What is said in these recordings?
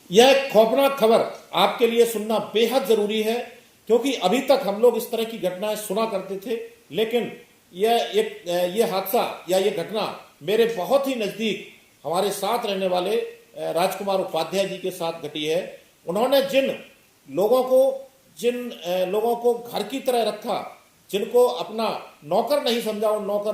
यह एक खौफनाक खबर आपके लिए सुनना बेहद जरूरी है, क्योंकि अभी तक हम लोग इस तरह की घटनाएं सुना करते थे, लेकिन ये हादसा या ये घटना मेरे बहुत ही नजदीक हमारे साथ रहने वाले राजकुमार उपाध्याय जी के साथ घटी है। उन्होंने जिन लोगों को घर की तरह रखा, जिनको अपना नौकर नहीं समझा, उन नौकर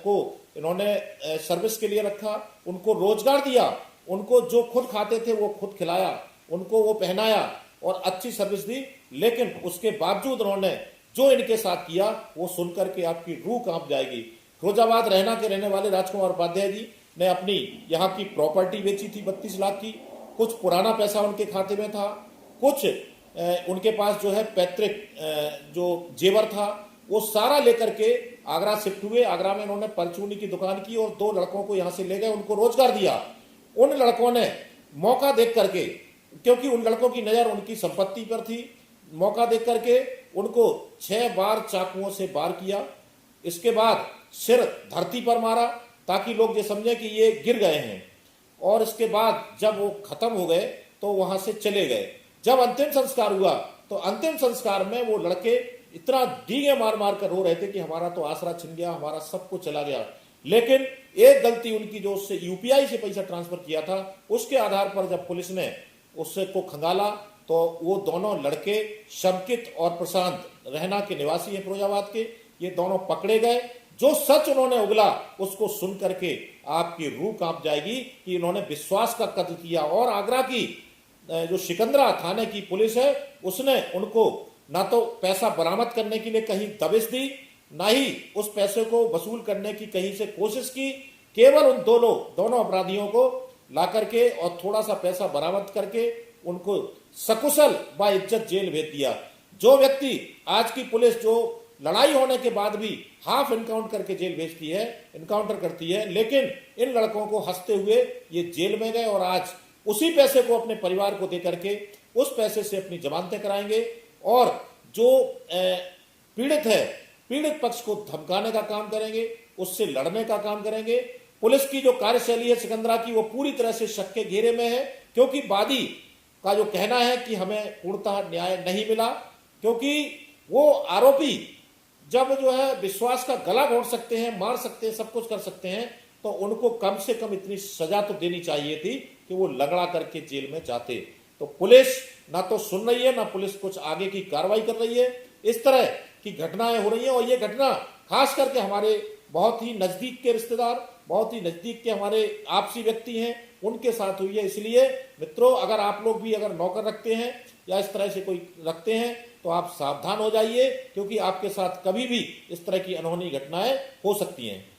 को इन्होंने सर्विस के लिए रखा, उनको रोजगार दिया, उनको जो खुद खाते थे वो खुद खिलाया, उनको वो पहनाया और अच्छी सर्विस दी। लेकिन उसके बावजूद उन्होंने जो इनके साथ किया वो सुनकर के आपकी रूह कांप जाएगी। फिरोजाबाद रहना के रहने वाले राजकुमार उपाध्याय जी ने अपनी यहाँ की प्रॉपर्टी बेची थी 32 लाख की। कुछ पुराना पैसा उनके खाते में था, कुछ उनके पास जो है पैतृक जो जेवर था वो सारा लेकर के आगरा शिफ्ट हुए। आगरा में इन्होंने परचूनी की दुकान की और 2 लड़कों को यहाँ से ले गए, उनको रोजगार दिया। उन लड़कों ने मौका देख करके, क्योंकि उन लड़कों की नजर उनकी संपत्ति पर थी, मौका देख करके उनको 6 बार चाकुओं से वार किया। इसके बाद सिर धरती पर मारा ताकि लोग ये समझें कि ये गिर गए हैं, और इसके बाद जब वो खत्म हो गए तो वहां से चले गए। जब अंतिम संस्कार हुआ तो अंतिम संस्कार में वो लड़के इतना डींगे मार मार कर रो रहे थे कि हमारा तो आसरा छिन गया, हमारा सब कुछ चला गया। लेकिन एक गलती उनकी, जो उससे यूपीआई से पैसा ट्रांसफर किया था, उसके आधार पर जब पुलिस ने उससे को खंगाला तो वो दोनों लड़के शमकित और प्रशांत रहना के निवासी हैं फिरोजाबाद के, ये दोनों पकड़े गए। जो सच उन्होंने उगला उसको सुन करके आपकी रूह कांप जाएगी कि इन्होंने विश्वास का कत्ल किया। और आगरा की जो सिकंदरा थाने की पुलिस है उसने उनको ना तो पैसा बरामद करने के लिए कहीं दबिश दी, ना ही उस पैसे को वसूल करने की कहीं से कोशिश की। केवल उन दोनों अपराधियों को ला करके और थोड़ा सा पैसा बरामद करके उनको सकुशल बाइज्जत जेल भेज दिया। जो व्यक्ति आज की पुलिस जो लड़ाई होने के बाद भी हाफ इनकाउंटर करके जेल भेजती है, इनकाउंटर करती है, लेकिन इन लड़कों को हंसते हुए ये जेल में गए और आज उसी पैसे को अपने परिवार को देकर के उस पैसे से अपनी जमानतें कराएंगे। और जो पीड़ित है, पीड़ित पक्ष को धमकाने का काम करेंगे, उससे लड़ने का काम करेंगे। पुलिस की जो कार्यशैली है सिकंदरा की, वो पूरी तरह से शक के घेरे में है, क्योंकि वादी का जो कहना है कि हमें पूर्णतः न्याय नहीं मिला, क्योंकि वो आरोपी जब जो है विश्वास का गला घोंट सकते हैं, मार सकते हैं, सब कुछ कर सकते हैं, तो उनको कम से कम इतनी सजा तो देनी चाहिए थी कि वो लगड़ा करके जेल में जाते। तो पुलिस ना तो सुन रही है, ना पुलिस कुछ आगे की कार्रवाई कर रही है। इस तरह की घटनाएं हो रही हैं, और ये घटना खास करके हमारे बहुत ही नजदीक के रिश्तेदार, बहुत ही नजदीक के हमारे आपसी व्यक्ति हैं, उनके साथ हुई है। इसलिए मित्रों, अगर आप लोग भी अगर नौकर रखते हैं या इस तरह से कोई रखते हैं तो आप सावधान हो जाइए, क्योंकि आपके साथ कभी भी इस तरह की अनहोनी घटनाएं हो सकती हैं।